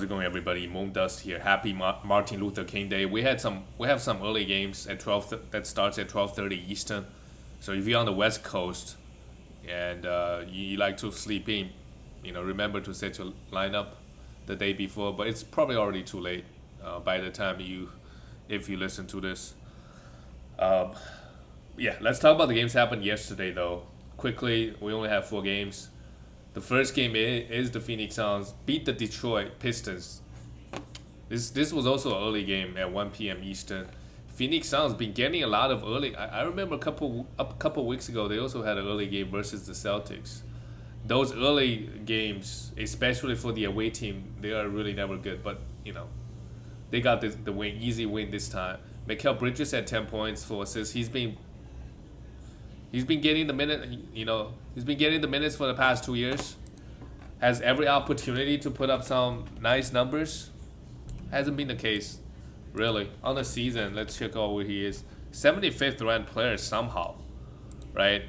How's it going, everybody? Moon Dust here. Happy Martin Luther King Day. We have some early games at 12 that starts at 12:30 Eastern. So if you're on the West Coast and you like to sleep in, remember to set your lineup the day before. But it's probably already too late by the time if you listen to this. Um, yeah, let's talk about the games happened yesterday though. Quickly, we only have four games. The first game is the Phoenix Suns beat the Detroit Pistons. This was also an early game at 1 p.m. Eastern. Phoenix Suns been getting a lot of early. I remember a couple weeks ago they also had an early game versus the Celtics. Those early games, especially for the away team, they are really never good. But they got the win, easy win this time. Mikhail Bridges had 10 points, 4 assists. He's been getting the minute, he's been getting the minutes for the past 2 years. Has every opportunity to put up some nice numbers. Hasn't been the case, really. On the season, let's check out where he is. 75th ranked player somehow, right?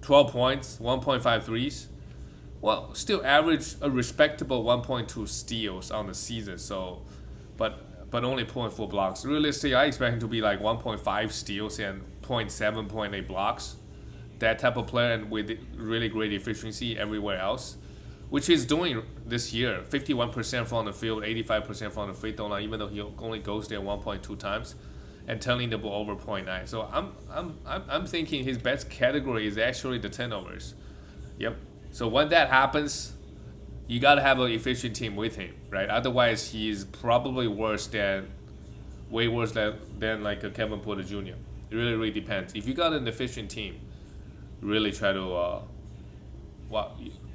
12 points, 1.5 threes. Well, still average a respectable 1.2 steals on the season. So, but only zero point 0.4 blocks. Realistically, I expect him to be like 1.5 steals and 0.7, 0.8 blocks. That type of player and with really great efficiency everywhere else, which he's doing this year. 51% from the field, 85% from the free throw line, even though he only goes there 1.2 times, and turning the ball over 0.9. So I'm thinking his best category is actually the turnovers. Yep. So when that happens, you gotta have an efficient team with him, right? Otherwise, he's probably way worse than like a Kevin Porter Jr. It really depends. If you got an efficient team, really try to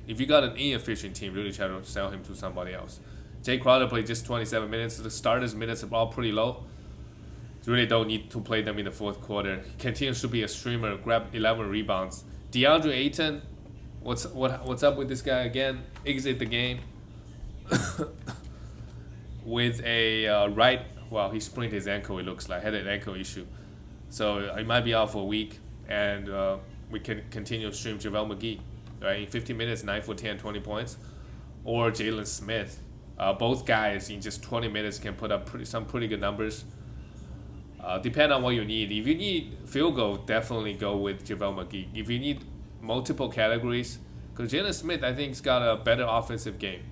if you got an inefficient team, really try to sell him to somebody else. Jay Crowder played just 27 minutes. The starters' minutes are all pretty low. You really don't need to play them in the fourth quarter. He continues to be a streamer. Grab 11 rebounds. DeAndre Ayton, what's up with this guy again? Exit the game with a right. Well, he sprained his ankle. It looks like had an ankle issue, so he might be out for a week. And we can continue to stream JaVale McGee, right? In 15 minutes, 9 for 10, 20 points, or Jalen Smith. Both guys in just 20 minutes can put up some pretty good numbers. Depend on what you need. If you need field goal, definitely go with JaVale McGee. If you need multiple categories, because Jalen Smith, I think, has got a better offensive game.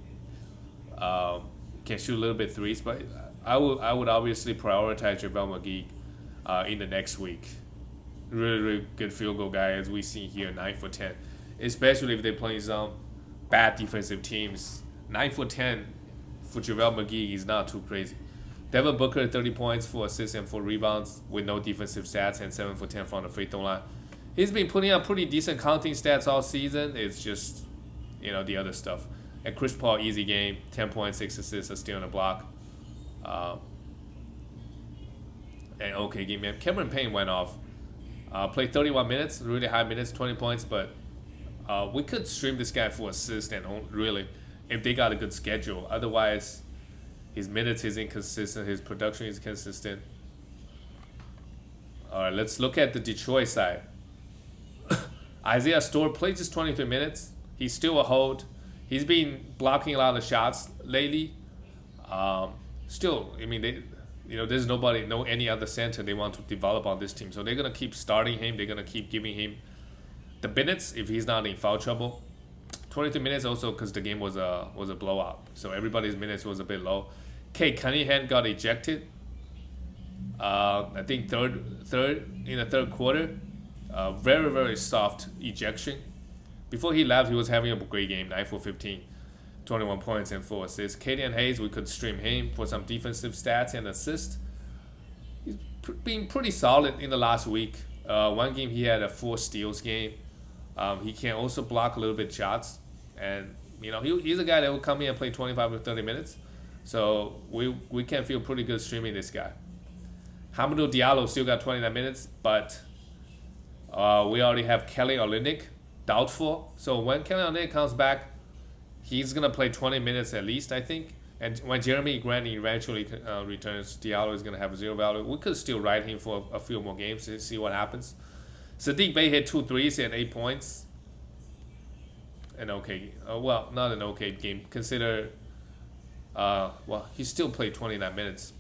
Can shoot a little bit threes, but I would obviously prioritize JaVale McGee in the next week. Really good field goal guy, as we see here, 9 for 10. Especially if they're playing some bad defensive teams. 9 for 10 for JaVale McGee is not too crazy. Devin Booker, 30 points, 4 assists, and 4 rebounds with no defensive stats, and 7 for 10 from the free throw line. He's been putting up pretty decent counting stats all season. It's just, the other stuff. And Chris Paul, easy game, 10 points, 6 assists, a steal on the block. And okay game, man. Cameron Payne went off. Played 31 minutes, really high minutes, 20 points, but we could stream this guy for assists and really, if they got a good schedule. Otherwise, his minutes is inconsistent, his production is consistent. All right, let's look at the Detroit side. Isaiah Stewart played just 23 minutes. He's still a hold. He's been blocking a lot of shots lately. Still, there's any other center they want to develop on this team. So they're going to keep starting him. They're going to keep giving him the minutes if he's not in foul trouble. 23 minutes also because the game was a blowout. So everybody's minutes was a bit low. Kate Cunningham got ejected. I think third in the third quarter. Very, very soft ejection. Before he left, he was having a great game, 9 for 15. 21 points and 4 assists. Kaden Hayes, we could stream him for some defensive stats and assists. He's been pretty solid in the last week. One game he had a 4 steals game. He can also block a little bit shots. And, he's a guy that will come in and play 25 to 30 minutes. So we can feel pretty good streaming this guy. Hamidou Diallo still got 29 minutes, but we already have Kelly Olynyk, doubtful. So when Kelly Olynyk comes back, he's going to play 20 minutes at least, I think. And when Jeremy Grant eventually returns, Diallo is going to have 0 value. We could still ride him for a few more games to see what happens. Sadiq Bey hit 2 threes and 8 points. Not an okay game. Consider Well, he still played 29 minutes.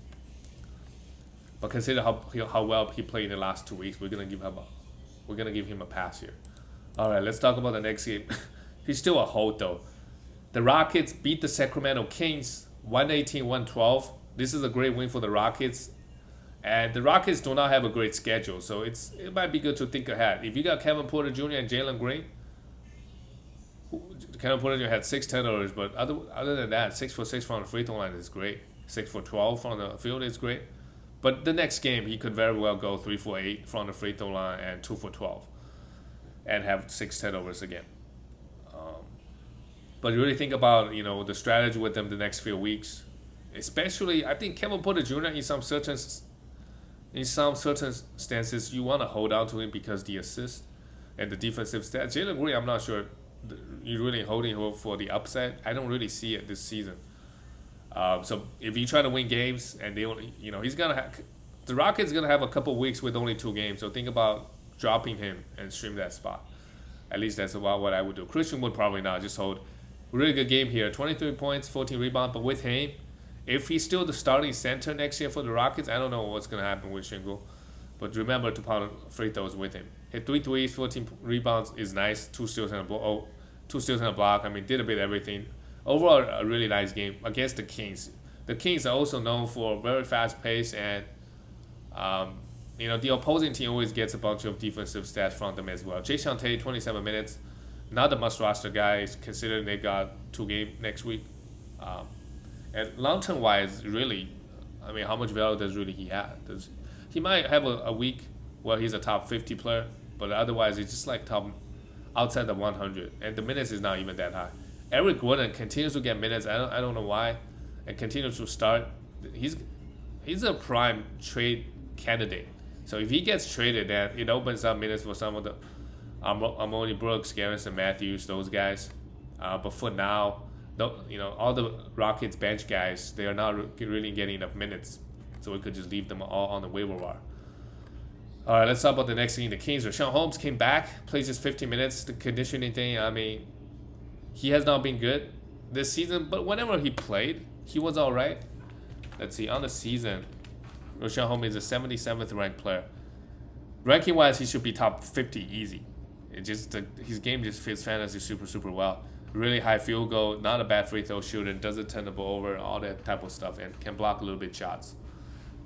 But consider how well he played in the last 2 weeks. We're gonna give him a pass here. All right, let's talk about the next game. He's still a hold though. The Rockets beat the Sacramento Kings 118-112. This is a great win for the Rockets. And the Rockets do not have a great schedule, so it might be good to think ahead. If you got Kevin Porter Jr. and Jalen Green, Kevin Porter Jr. had 6 turnovers, but other than that, 6 for 6 from the free throw line is great. 6 for 12 from the field is great. But the next game, he could very well go 3 for 8 from the free throw line and 2 for 12, and have 6 turnovers again. But really think about the strategy with them the next few weeks, especially I think Kevin Porter Jr. in some circumstances you want to hold on to him because the assist and the defensive stats. Jalen Green, I'm not sure you're really holding him for the upside. I don't really see it this season. So if you try to win games and they only, the Rockets gonna have a couple weeks with only 2 games. So think about dropping him and stream that spot. At least that's about what I would do. Christian would probably not just hold. Really good game here. 23 points, 14 rebounds. But with him, if he's still the starting center next year for the Rockets, I don't know what's gonna happen with Shingle. But remember to pound free throws with him. Hit 3 threes, 14 rebounds is nice. 2 steals and a block. I mean, did a bit of everything. Overall, a really nice game against the Kings. The Kings are also known for very fast pace, and the opposing team always gets a bunch of defensive stats from them as well. Jason Tate, 27 minutes, not the must-roster guy, considering they got 2 games next week. And long-term wise, really, I mean, how much value does really he have? He might have a week where he's a top 50 player, but otherwise, he's just like top outside the 100, and the minutes is not even that high. Eric Gordon continues to get minutes. I don't know why, and continues to start. He's a prime trade candidate. So if he gets traded, then it opens up minutes for some of the Amoni Brooks, Garrison Matthews, those guys. But for now, all the Rockets bench guys, they are not really getting enough minutes. So we could just leave them all on the waiver wire. All right, let's talk about the next thing. The Kings. Rashawn Holmes came back, plays just 15 minutes. The conditioning thing, I mean, he has not been good this season, but whenever he played, he was all right. Let's see, on the season, Rashawn Holmes is a 77th ranked player. Ranking-wise, he should be top 50 easy. His game just fits fantasy super, super well. Really high field goal, not a bad free throw shooter, doesn't turn the ball over, all that type of stuff, and can block a little bit shots.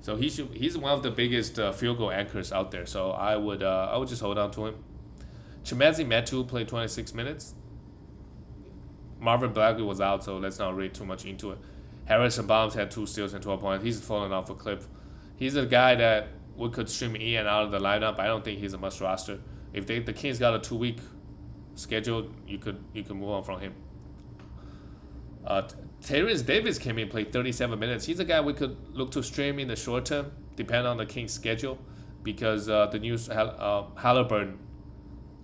So he's one of the biggest field goal anchors out there. So I would just hold on to him. Chimezie Metu played 26 minutes. Marvin Bagley was out, so let's not read too much into it. Harrison Barnes had 2 steals and 12 points. He's fallen off a cliff. He's a guy that we could stream in and out of the lineup. I don't think he's a must roster. If the Kings got a 2-week schedule, you could move on from him. Terence Davis came in, played 37 minutes. He's a guy we could look to stream in the short term, depending on the Kings' schedule, because the news Halliburton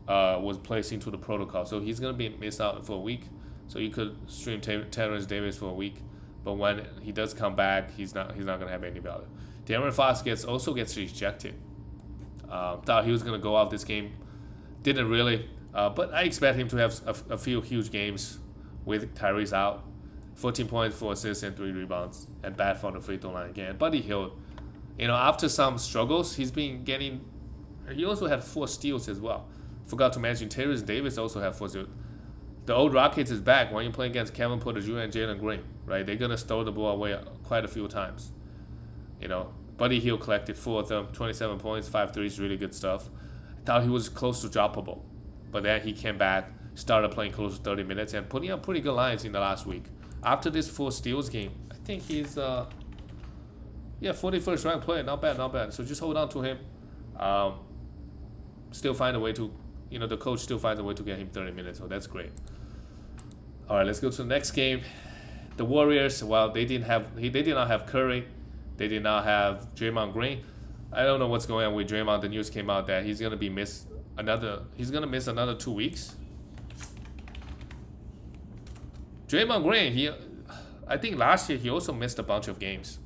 was placed into the protocol, so he's gonna be missed out for a week. So you could stream Terence Davis for a week, but when he does come back, he's not gonna have any value. De'Aaron Fox also gets rejected. Thought he was gonna go off this game, didn't really. But I expect him to have a few huge games with Tyrese out. 14 points, 4 assists, and 3 rebounds, and bad from the free throw line again. But he healed. After some struggles, he's been getting. He also had 4 steals as well. Forgot to mention, Terence Davis also had 4 steals. The old Rockets is back when you play against Kevin Porter Jr. and Jalen Green, right? They're gonna stow the ball away quite a few times. Buddy Hield collected 4 of them, 27 points, 5 threes, really good stuff. I thought he was close to droppable, but then he came back, started playing close to 30 minutes, and putting up pretty good lines in the last week. After this 4 steals game, I think he's 41st ranked player, not bad. So just hold on to him. Still find a way to, the coach still finds a way to get him 30 minutes, so that's great. All right, let's go to the next game. The Warriors, well, they did not have Curry, they did not have Draymond Green. I don't know what's going on with Draymond. The news came out that he's gonna miss another 2 weeks. Draymond Green, I think last year he also missed a bunch of games.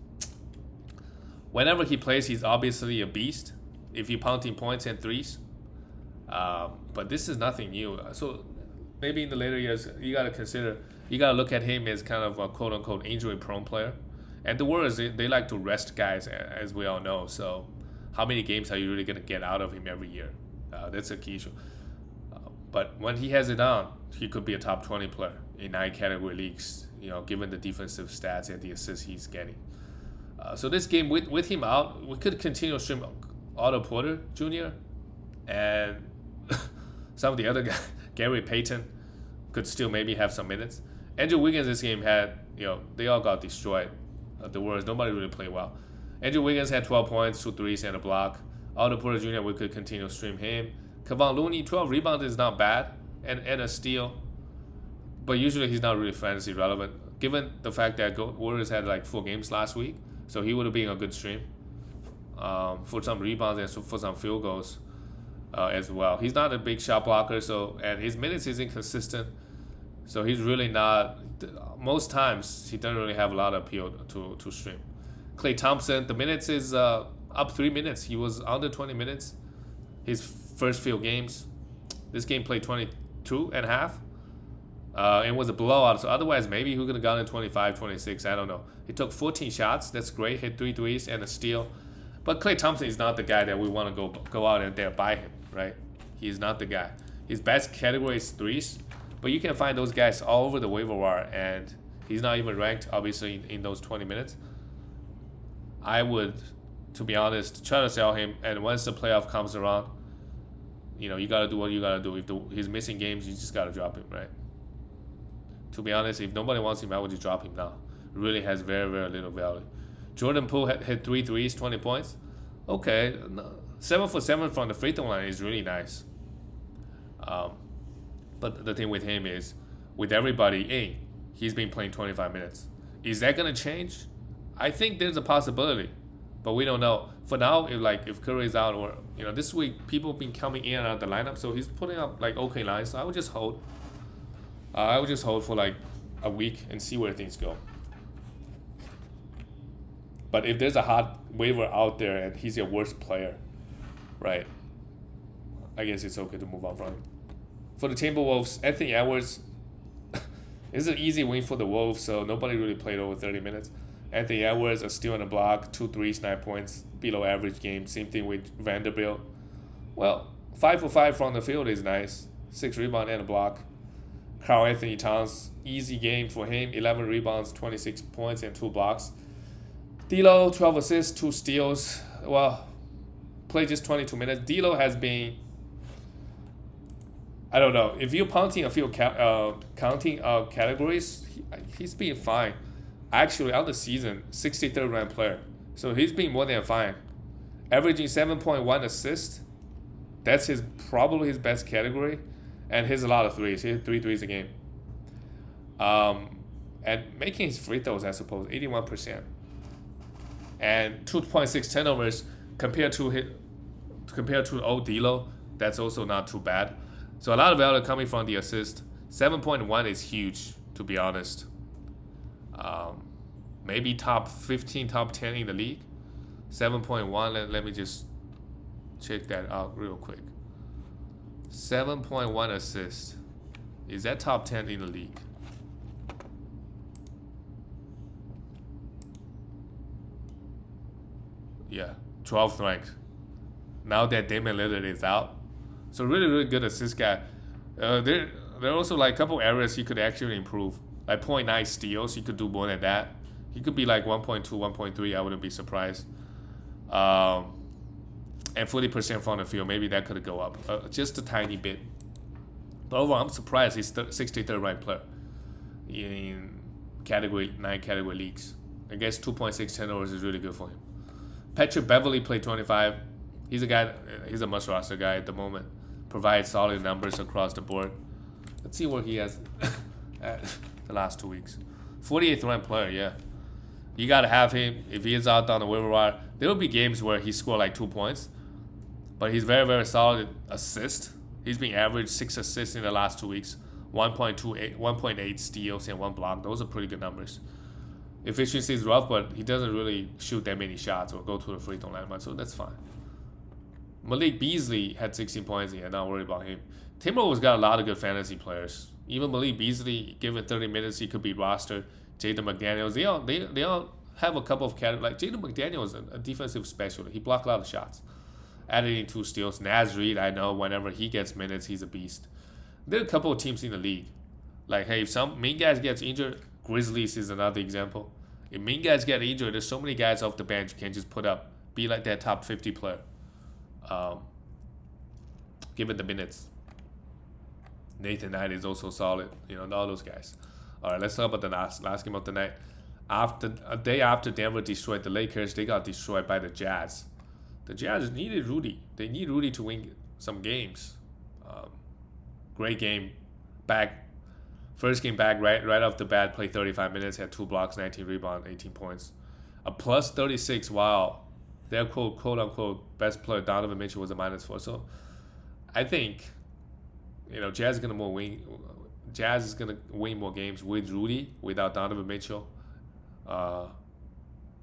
Whenever he plays, he's obviously a beast if you pounding points and threes. But this is nothing new. So maybe in the later years, you got to consider you gotta look at him as kind of a quote unquote injury prone player. And the Warriors, they like to rest guys, as we all know. So how many games are you really gonna get out of him every year? That's a key issue. But when he has it on, he could be a top 20 player in 9 category leagues, given the defensive stats and the assists he's getting. So this game, with him out, we could continue to stream Otto Porter Jr. and some of the other guys. Gary Payton could still maybe have some minutes. Andrew Wiggins this game had, they all got destroyed. The Warriors, nobody really played well. Andrew Wiggins had 12 points, 2 threes, and a block. Otto Porter Jr., we could continue to stream him. Kevon Looney, 12 rebounds is not bad, and a steal. But usually he's not really fantasy relevant, given the fact that Warriors had like 4 games last week. So he would have been a good stream for some rebounds and for some field goals as well. He's not a big shot blocker, and his minutes is inconsistent. So he's really not. Most times he doesn't really have a lot of appeal to stream. Klay Thompson, the minutes is up 3 minutes. He was under 20 minutes his first few games. This game played 22 and a half. It was a blowout, so otherwise maybe he could have gotten 25, 26, I don't know. He took 14 shots, that's great, hit 3 threes and a steal. But Klay Thompson is not the guy that we want to go out and there buy him, right? He's not the guy. His best category is threes, but you can find those guys all over the waiver wire, and he's not even ranked, obviously, in those 20 minutes. I would, to be honest, try to sell him, and once the playoff comes around, you got to do what you got to do. If he's missing games, you just got to drop him, right? To be honest, if nobody wants him, I would just drop him now. It really has very, very little value. Jordan Poole hit 3 threes, 20 points. Okay, 7 for 7 from the free throw line is really nice. But the thing with him is, with everybody in, he's been playing 25 minutes. Is that going to change? I think there's a possibility, but we don't know. For now, if Curry's out, or this week people have been coming in and out of the lineup, so he's putting up okay lines. So I would just hold. I would just hold for like a week and see where things go. But if there's a hot waiver out there and he's your worst player, right, I guess it's okay to move on from him. For the Timberwolves, Anthony Edwards, it's an easy win for the Wolves, so nobody really played over 30 minutes. Anthony Edwards, a steal and a block, 2 threes, 9 points, below average game. Same thing with Vanderbilt. Well, 5 for 5 from the field is nice. 6 rebounds and a block. Karl Anthony Towns, easy game for him. 11 rebounds, 26 points, and 2 blocks. D'Lo, 12 assists, 2 steals. Well, played just 22 minutes. D'Lo has been, I don't know. If you're counting a few categories, he's been fine. Actually, on the season, 63rd ranked player. So he's been more than fine. Averaging 7.1 assists. That's probably his best category. And hits a lot of threes. He hit 3 threes a game. And making his free throws, I suppose, 81%. And 2.6 turnovers compared to old D'Lo, that's also not too bad. So a lot of value coming from the assist. 7.1 is huge, to be honest. Maybe top 15, top 10 in the league. 7.1, let me just check that out real quick. 7.1 assists. Is that top 10 in the league? Yeah, 12th ranked. Now that Damian Lillard is out. So really, really good assist guy. There are also like a couple areas he could actually improve. Like 0.9 steals, he could do more than that. He could be like 1.2, 1.3, I wouldn't be surprised. And 40% from the field, maybe that could go up. Just a tiny bit. But overall, I'm surprised he's 63rd ranked player in 9 category leagues. I guess 2.6 turnovers is really good for him. Patrick Beverly played 25. He's a must roster guy at the moment. Provides solid numbers across the board. Let's see where he has the last 2 weeks. 48th ranked player, yeah. You gotta have him. If he is out on the waiver wire, there will be games where he scored like 2 points, but he's very, very solid assist. He's been averaged 6 assists in the last 2 weeks, 1.8 steals and 1 block. Those are pretty good numbers. Efficiency is rough, but he doesn't really shoot that many shots or go to the free throw line much, so that's fine. Malik Beasley had 16 points, and not worried about him. Timberwolves got a lot of good fantasy players. Even Malik Beasley, given 30 minutes, he could be rostered. Jaden McDaniels, they all have a couple of categories. Like Jaden McDaniels, a defensive specialist. He blocked a lot of shots. Added in 2 steals. Naz Reid, I know whenever he gets minutes, he's a beast. There are a couple of teams in the league. Like, hey, if some main guys gets injured, Grizzlies is another example. If main guys get injured, there's so many guys off the bench you can just put up, be like that top 50 player. Given the minutes. Nathan Knight is also solid. All those guys. All right, let's talk about the last game of the night. A day after Denver destroyed the Lakers, they got destroyed by the Jazz. The Jazz needed Rudy. They need Rudy to win some games. Great game. First game back right off the bat, played 35 minutes, had 2 blocks, 19 rebounds, 18 points. A plus 36 while their quote-unquote best player, Donovan Mitchell, was a -4. So I think, Jazz is gonna win more games with Rudy, without Donovan Mitchell,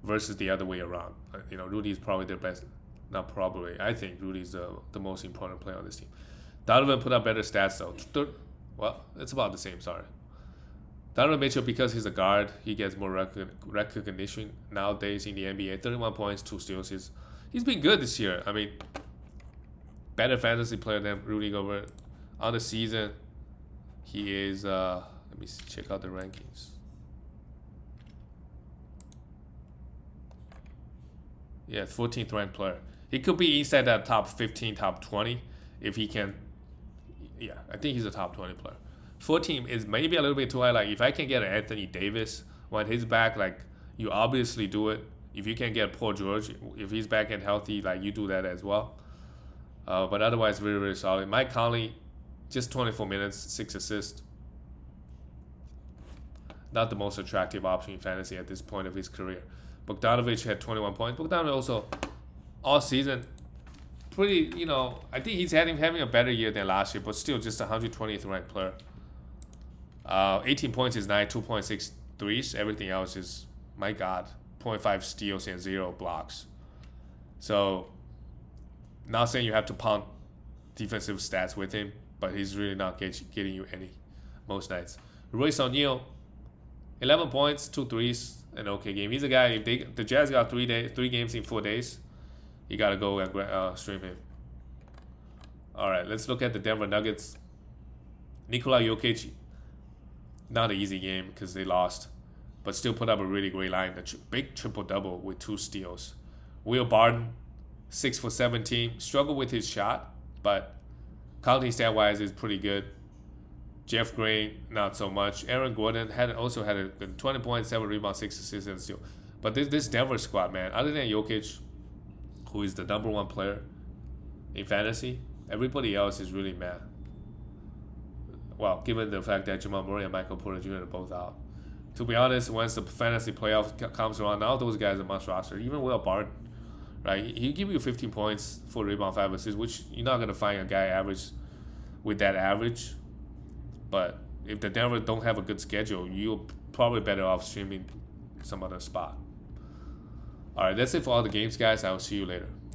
versus the other way around. Rudy is probably their best. Not probably. I think Rudy's the most important player on this team. Donovan put up better stats though. Well, it's about the same. Sorry. Donovan Mitchell, because he's a guard, he gets more recognition nowadays in the NBA. 31 points, 2 steals. He's been good this year. I mean, better fantasy player than Rudy Gobert. On the season, he is, let me check out the rankings. Yeah, 14th ranked player. He could be inside that top 15, top 20 if he can. Yeah, I think he's a top 20 player. 14 is maybe a little bit too high. Like, if I can get Anthony Davis when he's back, like, you obviously do it. If you can get Paul George, if he's back and healthy, like, you do that as well. But otherwise, very, very solid. Mike Conley, just 24 minutes, 6 assists. Not the most attractive option in fantasy at this point of his career. Bogdanovich had 21 points. Bogdanovich also, all season, pretty, I think he's having a better year than last year, but still just 120th ranked player. 18 points is 9, 2.6 threes. Everything else is, my God, 0.5 steals and 0 blocks. So, not saying you have to pound defensive stats with him, but he's really not getting you any most nights. Royce O'Neal, 11 points, 2 threes, an okay game. He's a guy, if the Jazz got 3 games in 4 days, you got to go and stream him. All right, let's look at the Denver Nuggets. Nikola Jokic, not an easy game because they lost, but still put up a really great line. A big triple-double with 2 steals. Will Barton, 6 for 17. Struggled with his shot, but counting stat-wise is pretty good. Jeff Green, not so much. Aaron Gordon also had a 20 points, 7 rebounds, 6 assists, and steal. But this Denver squad, man, other than Jokic, who is the #1 player in fantasy, everybody else is really mad. Well, given the fact that Jamal Murray and Michael Porter Jr. are both out. To be honest, once the fantasy playoff comes around, now those guys are must roster. Even Will Barton, right? He'll give you 15 points, 4 rebounds, 5 assists, which you're not going to find a guy average with that average. But if the Denver don't have a good schedule, you're probably better off streaming some other spot. All right, that's it for all the games, guys. I will see you later.